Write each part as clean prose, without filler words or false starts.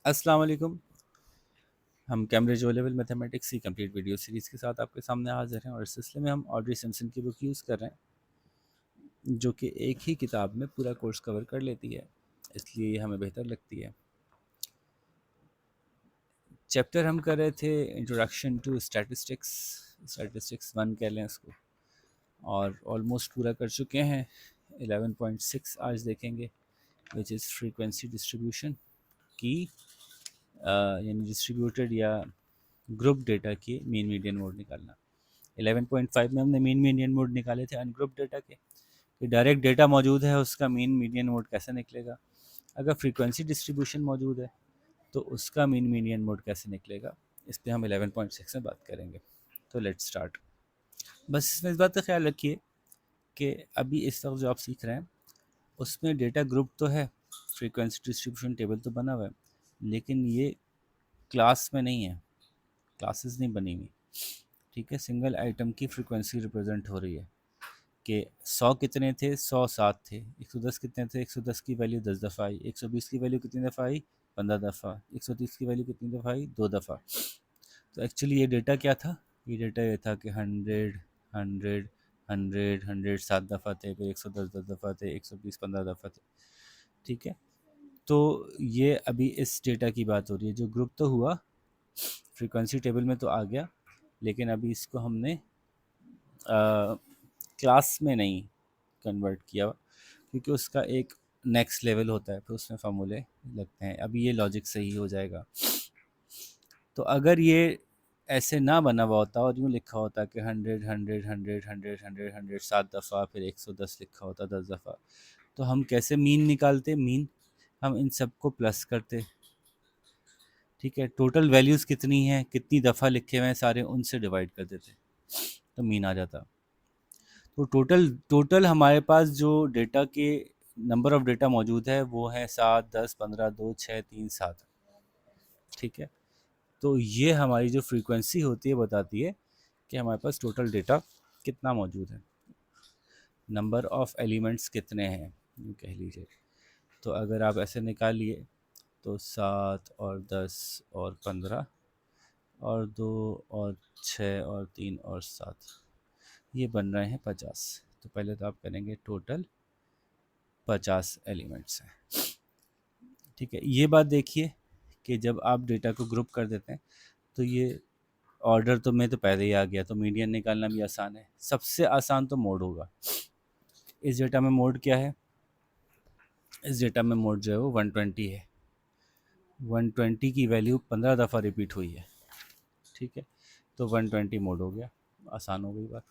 अस्सलाम वालेकुम। हम कैम्ब्रिज ओ लेवल मैथमेटिक्स की कंप्लीट वीडियो सीरीज़ के साथ आपके सामने हाजिर हैं और इस सिलसिले में हम ऑड्री सिम्पसन की बुक यूज़ कर रहे हैं जो कि एक ही किताब में पूरा कोर्स कवर कर लेती है, इसलिए ये हमें बेहतर लगती है। चैप्टर हम कर रहे थे इंट्रोडक्शन टू स्टैटिस्टिक्स, स्टैटिस्टिक्स 1 कह लें इसको, और ऑलमोस्ट पूरा कर चुके हैं। 11.6 आज देखेंगे, विच इज़ फ्रीक्वेंसी डिस्ट्रीब्यूशन की, यानी डिस्ट्रीब्यूटेड या ग्रुप डेटा की मीन मीडियन मोड निकालना। 11.5 में हमने मीन मीडियन मोड निकाले थे अनग्रुप डेटा के, कि डायरेक्ट डेटा मौजूद है उसका मीन मीडियन मोड कैसे निकलेगा। अगर फ्रीक्वेंसी डिस्ट्रीब्यूशन मौजूद है तो उसका मीन मीडियन मोड कैसे निकलेगा, इस पर हम 11.6 में बात करेंगे। तो लेट्स स्टार्ट। बस इसमें इस बात का ख्याल रखिए कि अभी इस वक्त जो आप सीख रहे हैं उसमें डेटा ग्रुप तो है, फ्रीक्वेंसी डिस्ट्रीब्यूशन टेबल तो बना हुआ है, लेकिन ये क्लास में नहीं है, क्लासेस नहीं बनी हुई। ठीक है, सिंगल आइटम की फ्रीक्वेंसी रिप्रेजेंट हो रही है कि 100 कितने थे, 100 7 थे। 110 कितने थे, 110 की वैल्यू 10 दफ़ा आई। 120 की वैल्यू कितनी दफ़ा आई, 15 दफ़ा। 130 की वैल्यू कितनी दफ़ा आई, 2 दफ़ा। तो एक्चुअली ये डेटा क्या था, ये डेटा ये था कि 100 100 100 100 7 दफ़ा थे, फिर 110 10 दफ़ा थे, 120 15 दफ़ा थे। ठीक है, तो ये अभी इस डेटा की बात हो रही है जो ग्रुप तो हुआ, फ्रीक्वेंसी टेबल में तो आ गया, लेकिन अभी इसको हमने क्लास में नहीं कन्वर्ट किया, क्योंकि उसका एक नेक्स्ट लेवल होता है, फिर उसमें फार्मूले लगते हैं। अभी ये लॉजिक सही हो जाएगा। तो अगर ये ऐसे ना बना हुआ होता और यूँ लिखा होता कि 100 7 दफ़ा, फिर 110 लिखा होता 10 दफ़ा, तो हम कैसे मीन निकालते? मीन हम इन सबको प्लस करते। ठीक है, टोटल वैल्यूज़ कितनी हैं, कितनी दफ़ा लिखे हुए हैं सारे, उनसे डिवाइड कर देते, तो मीन आ जाता। तो टोटल टोटल हमारे पास जो डेटा के नंबर ऑफ़ डेटा मौजूद है वो है 7 10 15 2 6 3 7। ठीक है, तो ये हमारी जो फ्रीक्वेंसी होती है बताती है कि हमारे पास टोटल डेटा कितना मौजूद है, नंबर ऑफ़ एलिमेंट्स कितने हैं, यूँ कह लीजिए। तो अगर आप ऐसे निकालिए तो 7 और 10 और 15 और 2 और 6 और 3 और 7, ये बन रहे हैं 50। तो पहले तो आप करेंगे टोटल 50 एलिमेंट्स हैं। ठीक है, ये बात देखिए कि जब आप डेटा को ग्रुप कर देते हैं तो ये ऑर्डर तो में तो पहले ही आ गया, तो मीडियन निकालना भी आसान है। सबसे आसान तो मोड होगा। इस डेटा में मोड क्या है, इस डेटा में मोड जो है वो 120 है। 120 की वैल्यू 15 दफ़ा रिपीट हुई है। ठीक है, तो 120 मोड हो गया, आसान हो गई बात।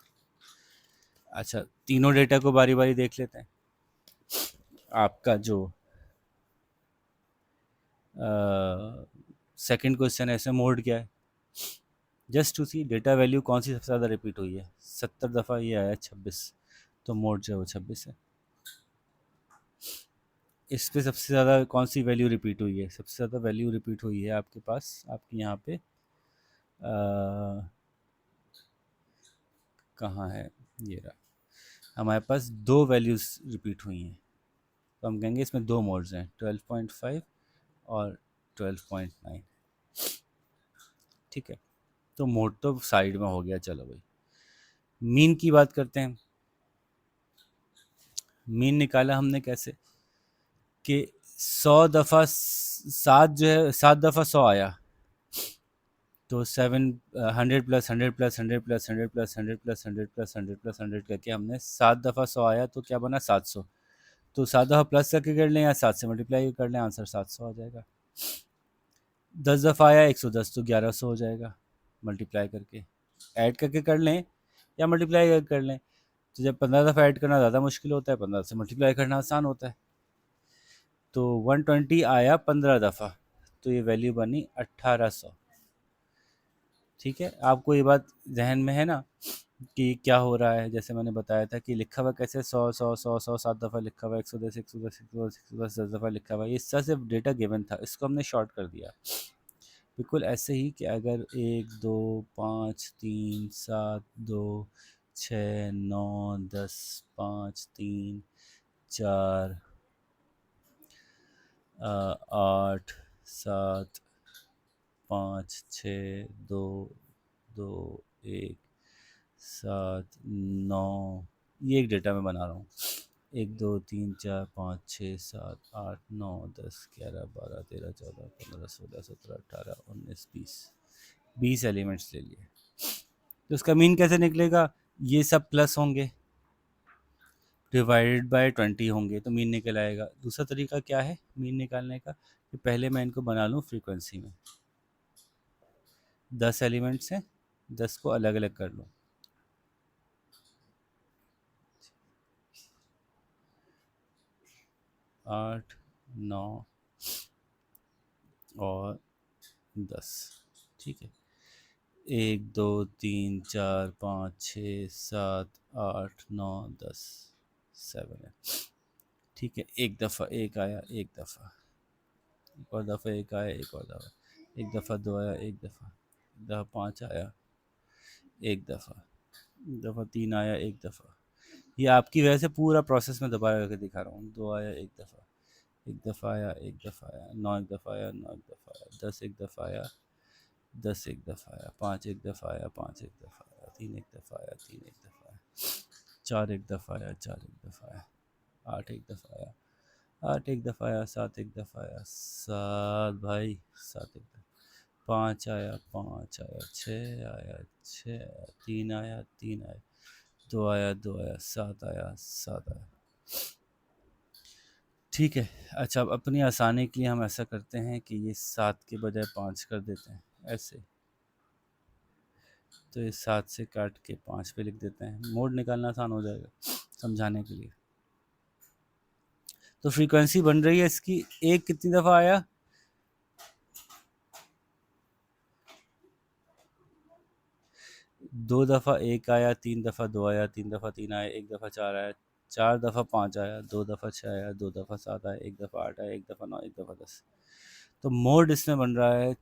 अच्छा, तीनों डेटा को बारी बारी देख लेते हैं। आपका जो सेकंड क्वेश्चन है, इसमें मोड क्या है, just to see data value कौन सी सबसे ज़्यादा रिपीट हुई है। 70 दफ़ा ये आया 26, तो मोड जो है वो 26 है। इस पे सबसे ज़्यादा कौन सी वैल्यू रिपीट हुई है, सबसे ज़्यादा वैल्यू रिपीट हुई है आपके पास, आपके यहाँ पे कहाँ है, ये रहा, हमारे पास दो वैल्यूज़ रिपीट हुई हैं। तो हम कहेंगे इसमें दो मोड्स हैं, 12.5 और 12.9। ठीक है, तो मोड तो साइड में हो गया। चलो भाई, मीन की बात करते हैं। मीन निकाला हमने कैसे, कि 100 दफ़ा 7 जो है, 7 दफ़ा 100 आया, तो 100 plus 100 plus 100 plus 100 plus 100 plus 100 plus 100 plus 100 करके हमने 7 दफ़ा 100 आया, तो क्या बना 700। तो 7 दफ़ा प्लस करके कर लें या 7 से मल्टीप्लाई कर लें, आंसर 700 आ जाएगा। 10 दफ़ा आया 110, तो 1100 हो जाएगा मल्टीप्लाई करके। ऐड करके कर लें या मल्टीप्लाई करके कर लें, तो जब 15 दफ़ा ऐड करना ज़्यादा मुश्किल होता है, 15 से मल्टीप्लाई करना आसान होता है। तो 120 आया 15 दफ़ा, तो ये वैल्यू बनी 1800। ठीक है, आपको ये बात जहन में है ना कि क्या हो रहा है। जैसे मैंने बताया था कि लिखा हुआ कैसे, 100 7 दफ़ा लिखा हुआ, 110 110 110 110 10 दफ़ा लिखा हुआ, ये इसका सिर्फ डेटा गिवन था, इसको हमने शॉर्ट कर दिया। बिल्कुल ऐसे ही कि अगर 1 2 5 3 7 2 6 9 10 5 3 4 8 7 5 6 2 2 1 7 9, ये एक डेटा मैं बना रहा हूँ। 1 2 3 4 5 6 7 8 9 10 11 12 13 14 15 16 17 18 19 20 एलिमेंट्स ले लिए। तो उसका मीन कैसे निकलेगा? ये सब प्लस होंगे, डिवाइडेड बाय 20 होंगे, तो मीन निकल आएगा। दूसरा तरीका क्या है मीन निकालने का, कि पहले मैं इनको बना लूँ फ्रीक्वेंसी में। 10 एलिमेंट्स हैं, 10 को अलग अलग कर लूँ। 8 9 और 10, ठीक है। 1 2 3 4 5 6 7 8 9 10 7 है, ठीक है। एक दफ़ा एक आया, एक दफ़ा एक और दफ़ा एक आया, एक और दफ़ा एक दफ़ा दो आया, एक दफ़ा 5 आया, एक दफ़ा 3 आया, एक दफ़ा। ये आपकी वजह से पूरा प्रोसेस में दोबारा करके दिखा रहा हूँ। 2 आया, एक दफ़ा आया, एक दफ़ा आया, 9 एक दफ़ा आया, 9 एक दफ़ा आया, 10 एक दफ़ा आया, 10 एक दफ़ा आया, 5 एक दफ़ा आया, 5 एक दफ़ा आया, 3 एक दफ़ा आया, 3 एक दफ़ा आया, 4 एक दफ़ा आया, 4 एक दफ़ा आया, 8 एक दफ़ा आया, 8 एक दफ़ा आया, 7 एक दफ़ा आया, 7 भाई 7 एक दफ़ा, 5 आया, 5 आया, 6 आया, 6 आया, 3 आया, 3 आया, 2 आया, 2 आया, 7 आया, 7 आया, ठीक है। अच्छा, अब अपनी आसानी के लिए हम ऐसा करते हैं कि ये 7 के बजाय 5 कर देते हैं, ऐसे। तो ये 7 से काट के 5 पे लिख देते हैं, मोड निकालना आसान हो जाएगा समझाने के लिए। तो फ्रीक्वेंसी बन रही है इसकी, एक कितनी दफ़ा आया? 2 दफ़ा एक आया, 3 दफ़ा 2 आया, 3 दफ़ा 3 आया, 1 दफ़ा 4 आया, 4 दफ़ा 5 आया, 2 दफ़ा 6 आया, 2 दफ़ा 7 आया, 1 दफ़ा 8 आया, 1 दफ़ा 9, 1 दफ़ा 10। तो मोड इसमें बन रहा है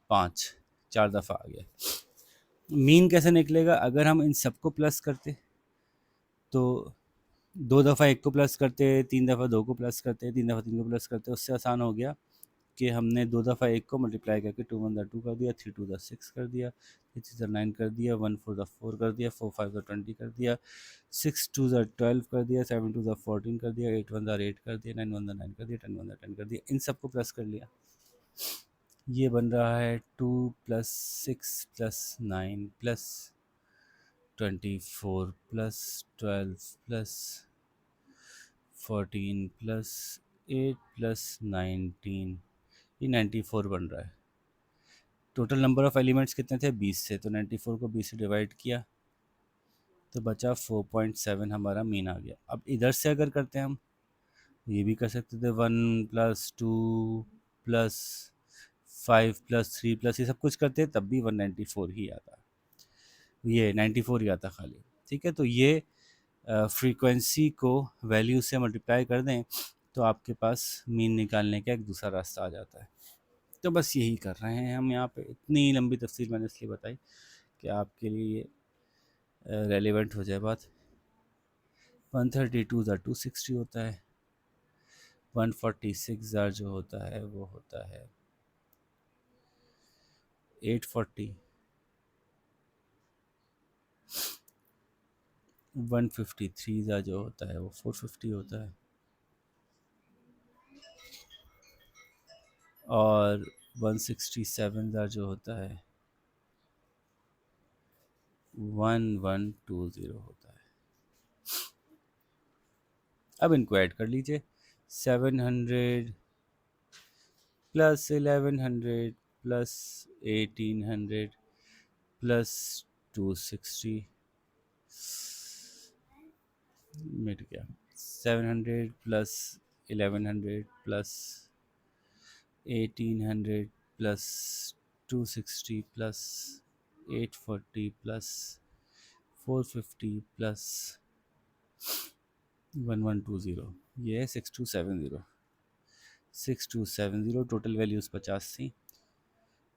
5, 4 दफ़ा आ गया। मीन कैसे निकलेगा? अगर हम इन सबको प्लस करते तो 2 दफ़ा 1 को प्लस करते, 3 दफ़ा 2 को प्लस करते, 3 दफ़ा 3 को प्लस करते, उससे आसान हो गया कि हमने 2 दफ़ा 1 को मल्टीप्लाई करके 2 1 2 कर दिया, 3 2 6 कर दिया, 3 3 9 कर दिया, 1 4 4 कर दिया, 4 5 20 कर दिया, 6 2 12 कर दिया, 7 2 14 कर दिया, 8 1 8 कर दिया, 9 1 9 कर दिया, 10 1 10 कर दिया। इन सबको प्लस कर लिया। ये बन रहा है 2 plus 6 plus 9 plus 24 plus 12 plus 14 plus 8 plus 19, ये 94 बन रहा है। टोटल नंबर ऑफ़ एलिमेंट्स कितने थे? 20 से, तो 94 को 20 से डिवाइड किया तो बचा 4.7, हमारा मीन आ गया। अब इधर से अगर करते हैं हम, ये भी कर सकते थे 1 प्लस 2 प्लस 5 प्लस 3 प्लस ये सब कुछ करते तब भी 194 ही आता, ये 94 ही आता खाली, ठीक है। तो ये फ्रीक्वेंसी को वैल्यू से मल्टीप्लाई कर दें तो आपके पास मीन निकालने का एक दूसरा रास्ता आ जाता है। तो बस यही कर रहे हैं हम यहाँ पे। इतनी लंबी तफसील मैंने इसलिए बताई कि आपके लिए रेलिवेंट हो जाए बात। 132 ज़ा 260 होता है, 146 ज़ा जो होता है वो होता है 840, 153 ज़ा जो होता है वो 450 होता है, और 167 ज़ा जो होता है 1120 होता है। अब इनको ऐड कर लीजिए, 700 प्लस 1100 प्लस 1800 प्लस 260 मिट गया। 700 plus 1100 plus 1800 plus 260 plus 840 plus 450 plus 1120, ये है 6270। 6270 टोटल वैल्यूज़ 50 थी,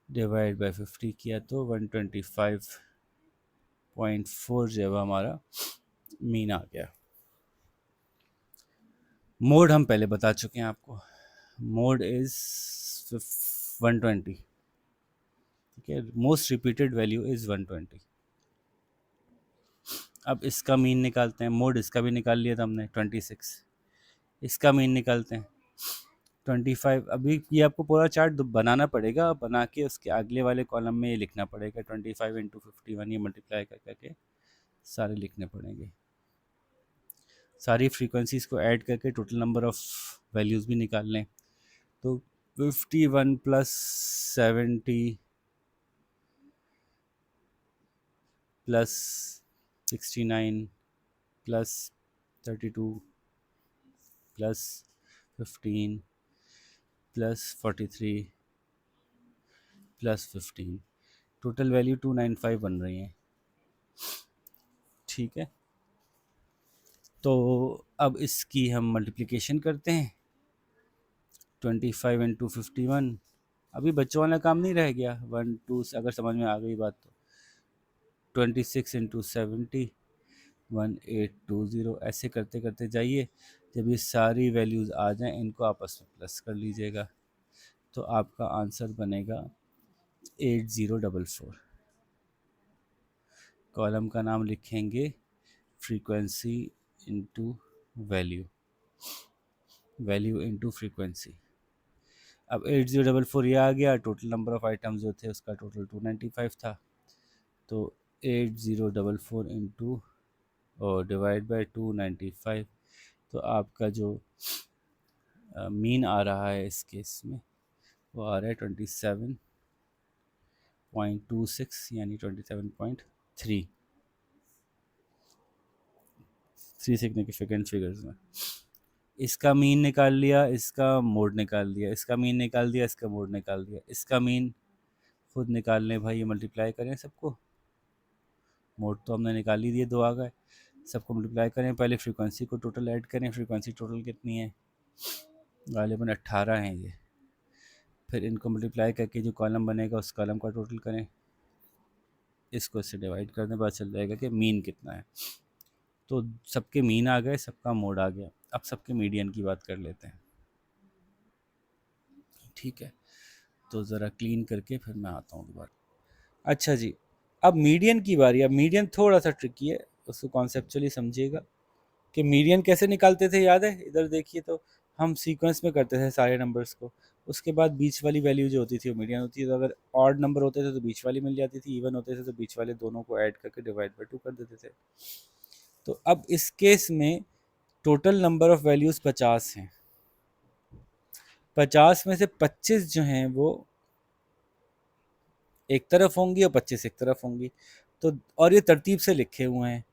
डिवाइड बाय 50 किया तो 125.4 जो है वो हमारा मीन आ गया। मोड हम पहले बता चुके हैं आपको, मोड इज़ 120, ठीक है, मोस्ट रिपीटेड वैल्यू इज़ 120। अब इसका मीन निकालते हैं, मोड इसका भी निकाल लिया था हमने 26, इसका मीन निकालते हैं 25। अभी ये आपको पूरा चार्ट बनाना पड़ेगा, बना के उसके अगले वाले कॉलम में ये लिखना पड़ेगा 25 इंटू 51, ये मल्टीप्लाई कर करके सारे लिखने पड़ेंगे। सारी फ्रीक्वेंसीज को ऐड करके टोटल नंबर ऑफ वैल्यूज़ भी निकाल लें। तो 51 plus 70 plus 69 plus 32 plus 15 plus 43 plus 15, total value 295 बन रही है, ठीक है। तो अब इसकी हम मल्टीप्लिकेशन करते हैं, 25 इंटू 51, अभी बच्चों वाला काम नहीं रह गया, 1 2, अगर समझ में आ गई बात तो 26 इंटू 70, 1820, ऐसे करते करते जाइए। जब ये सारी वैल्यूज़ आ जाएं, इनको आपस में प्लस कर लीजिएगा, तो आपका आंसर बनेगा 8044। कॉलम का नाम लिखेंगे frequency into value, value into frequency. अब 8044 ये आ गया, टोटल नंबर ऑफ आइटम्स जो थे उसका टोटल 295 था, तो 8044 इंटू और डिवाइड बाय 295, तो आपका जो मीन आ रहा है इस केस में वो आ रहा है 27.26, यानी 27.3, 3 सिग्निफिकेंट फिगर्स में। इसका मीन निकाल लिया, इसका मोड निकाल दिया, इसका मीन निकाल दिया, इसका मोड निकाल दिया, इसका मीन खुद निकाल लें भाई, ये मल्टीप्लाई करें सबको, मोड तो हमने निकाल ही दिए, 2 आ गए, सबको मल्टीप्लाई करें, पहले फ्रीक्वेंसी को टोटल ऐड करें, फ्रीक्वेंसी टोटल कितनी है, गालिबन 18 है ये, फिर इनको मल्टीप्लाई करके जो कॉलम बनेगा उस कॉलम का टोटल करें, इसको इससे डिवाइड करने बाद चल जाएगा कि मीन कितना है। तो सबके मीन आ गए, सबका मोड आ गया। अब सबके मीडियन की बात कर लेते हैं, ठीक है। तो ज़रा क्लीन करके फिर मैं आता हूँ दोबारा। अच्छा जी, अब मीडियन की बारी। अब मीडियन थोड़ा सा ट्रिकी है, उसको कॉन्सेप्चुअली समझिएगा कि मीडियन कैसे निकालते थे, याद है? इधर देखिए, तो हम सीक्वेंस में करते थे सारे नंबर्स को, उसके बाद बीच वाली वैल्यू जो होती थी वो मीडियन होती थी। तो अगर ऑड नंबर होते थे तो बीच वाली मिल जाती थी, इवन होते थे तो बीच वाले दोनों को ऐड करके डिवाइड बाई 2 कर देते थे। तो अब इस केस में टोटल नंबर ऑफ वैल्यूज़ 50 हैं, 50 में से 25 जो हैं वो एक तरफ होंगी और 25 एक तरफ होंगी। तो और ये तरतीब से लिखे हुए हैं,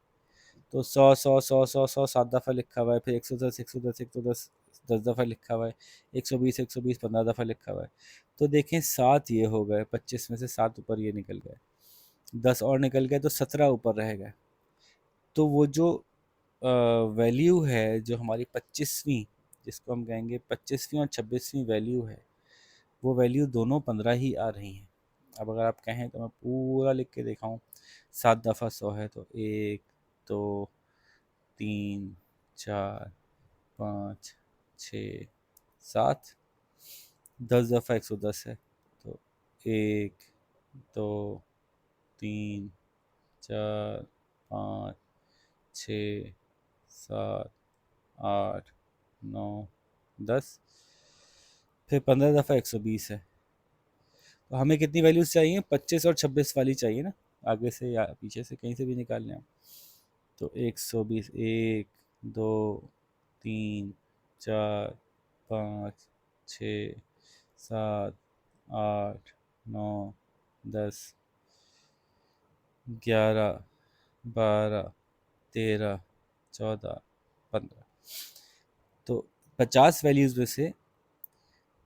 तो 100 100 100 100 100 7 दफ़ा लिखा हुआ है, फिर 110 110 110 10 दफ़ा लिखा हुआ है, 120 120 15 दफ़ा लिखा हुआ है। तो देखें 7 ये हो गए, 25 में से 7 ऊपर ये निकल गए, 10 और निकल गए, तो 17 ऊपर रह गए। तो वो जो वैल्यू है जो हमारी 25वीं, जिसको हम कहेंगे 25वीं और 26वीं वैल्यू है, वो वैल्यू दोनों 15 ही आ रही हैं। अब अगर आप कहें तो मैं पूरा लिख के दिखाऊं, 7 दफ़ा 100 है तो 1 2 3 4 5 6 7, 10 दफ़ा 110 है तो 1 2 3 4 5 6 7 8 9 10, फिर 15 दफ़ा 120 है। तो हमें कितनी वैल्यूज़ चाहिए? 25 और 26 वाली चाहिए ना, आगे से या पीछे से कहीं से भी निकाल लें हम। तो 120, 1 2 3 4 5 6 7 8 9 10 11 12 13 14 15। तो 50 वैल्यूज़ में से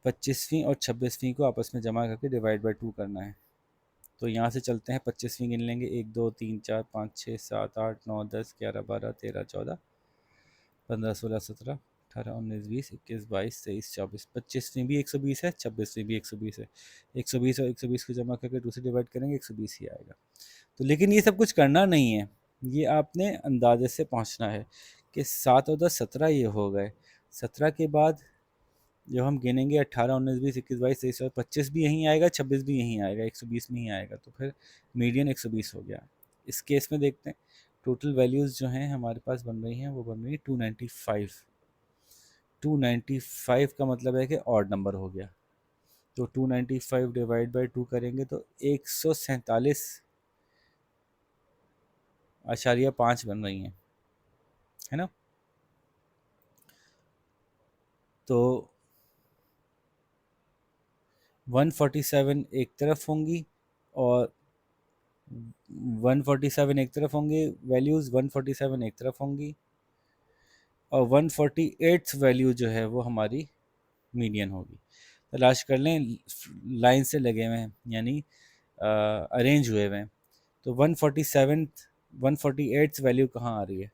25वीं और 26वीं को आपस में जमा करके डिवाइड बाई 2 करना है। तो यहाँ से चलते हैं, 25वीं गिन लेंगे, 1 2 3 4 5 6 7 8 9 10 11 12 13 14 15 16 17 18 19 20 21 22 23 24, 25वीं भी 120 है, 26वीं भी 120 है। 120 और 120 को जमा करके 2 से डिवाइड करेंगे, 120 ही आएगा। तो लेकिन ये सब कुछ करना नहीं है, ये आपने अंदाजे से पहुँचना है कि 7 और 10 17 ये हो गए, 17 के बाद जब हम गिनेंगे 18, 19, 20, 21, 22, 23 और 25 भी यहीं आएगा, 26 भी यहीं आएगा, 120 में ही आएगा, तो फिर मीडियन 120 हो गया। इस केस में देखते हैं टोटल वैल्यूज़ जो हैं हमारे पास बन रही हैं, वो बन रही है 295। 295 का मतलब है कि ऑड नंबर हो गया, तो 295 डिवाइड बाई 2 करेंगे तो 147.5 बन रही हैं, है ना। तो 147 एक तरफ होंगी और 147 एक तरफ होंगे वैल्यूज़, 147 एक तरफ होंगी और 148 वैल्यू जो है वो हमारी मीडियन होगी। तलाश कर लें, लाइन से लगे हुए हैं यानी अरेंज हुए हुए हैं। तो 147 148 वैल्यू कहाँ आ रही है?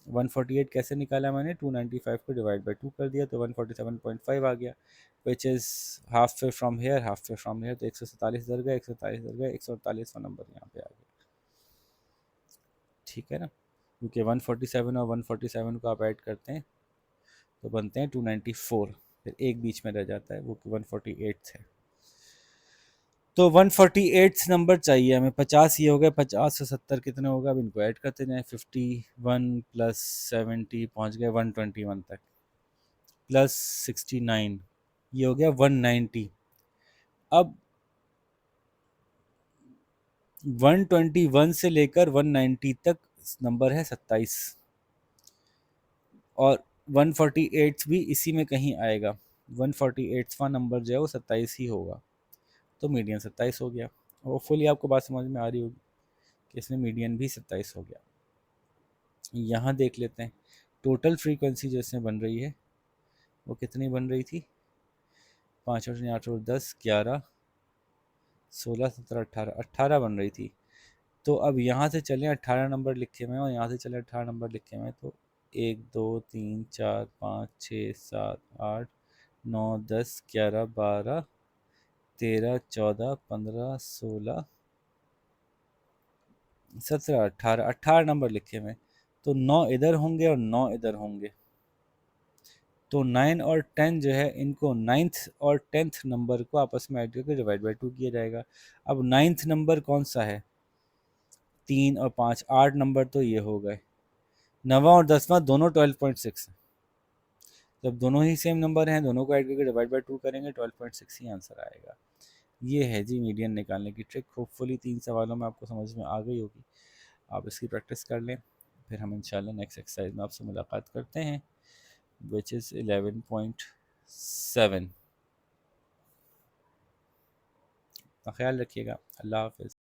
148 कैसे निकाला मैंने? 295 को डिवाइड बाई 2 कर दिया तो 147.5 आ गया, which is half way from here, half way from here, तो 147 इधर गया, 147 इधर गया, 148वां नंबर यहाँ पे आ गया। ठीक है ना, क्योंकि 147 और 147 को आप ऐड करते हैं तो बनते हैं 294, फिर एक बीच में रह जाता है वो 148 है। तो 148 नंबर चाहिए हमें। 50 ये हो गए, 50 से 70 कितने होगा, अब इनको ऐड करते जाएं। 51 प्लस 70 पहुंच गए 121 तक, प्लस 69 ये हो गया 190। अब 121 से लेकर 190 तक नंबर है 27 और 148 भी इसी में कहीं आएगा। 148वां नंबर जो है वो 27 ही होगा, तो मीडियन 27 हो गया। होपफुली आपको बात समझ में आ रही होगी कि इसमें मीडियन भी 27 हो गया। यहाँ देख लेते हैं टोटल फ्रीक्वेंसी जो इसमें बन रही है वो कितनी बन रही थी। 5 और 8 और 10, 11, 16, 17, 18, 18 बन रही थी। तो अब यहाँ से चलें 18 नंबर लिखे हुए हैं और यहाँ से चलें 18 नंबर लिखे हुए हैं, तो 1, 2, 3, 4, 5, 6, 7, 8, 9, 10, 11, 12, 13, 14, 15, 16, 17, 18, 18 नंबर लिखे हुए हैं, तो 9 इधर होंगे और 9 इधर होंगे, तो 9 और 10 जो है इनको 9th और 10th नंबर को आपस में ऐड करके डिवाइड बाई 2 किया जाएगा। अब 9th नंबर कौन सा है? 3 और 5, 8 नंबर तो ये हो गए। 9वां और 10वां दोनों 12.6 है। जब दोनों ही सेम नंबर हैं, दोनों को ऐड करके डिवाइड बाई 2 करेंगे 12.6 ही आंसर आएगा। ये है जी मीडियन निकालने की ट्रिक। होपफुली 3 सवालों में आपको समझ में आ गई होगी। आप इसकी प्रैक्टिस कर लें, फिर हम इंशाल्लाह नेक्स्ट एक्सरसाइज में आपसे मुलाकात करते हैं, विच इज़ 11.7। ख्याल रखिएगा। अल्लाह हाफ़िज़।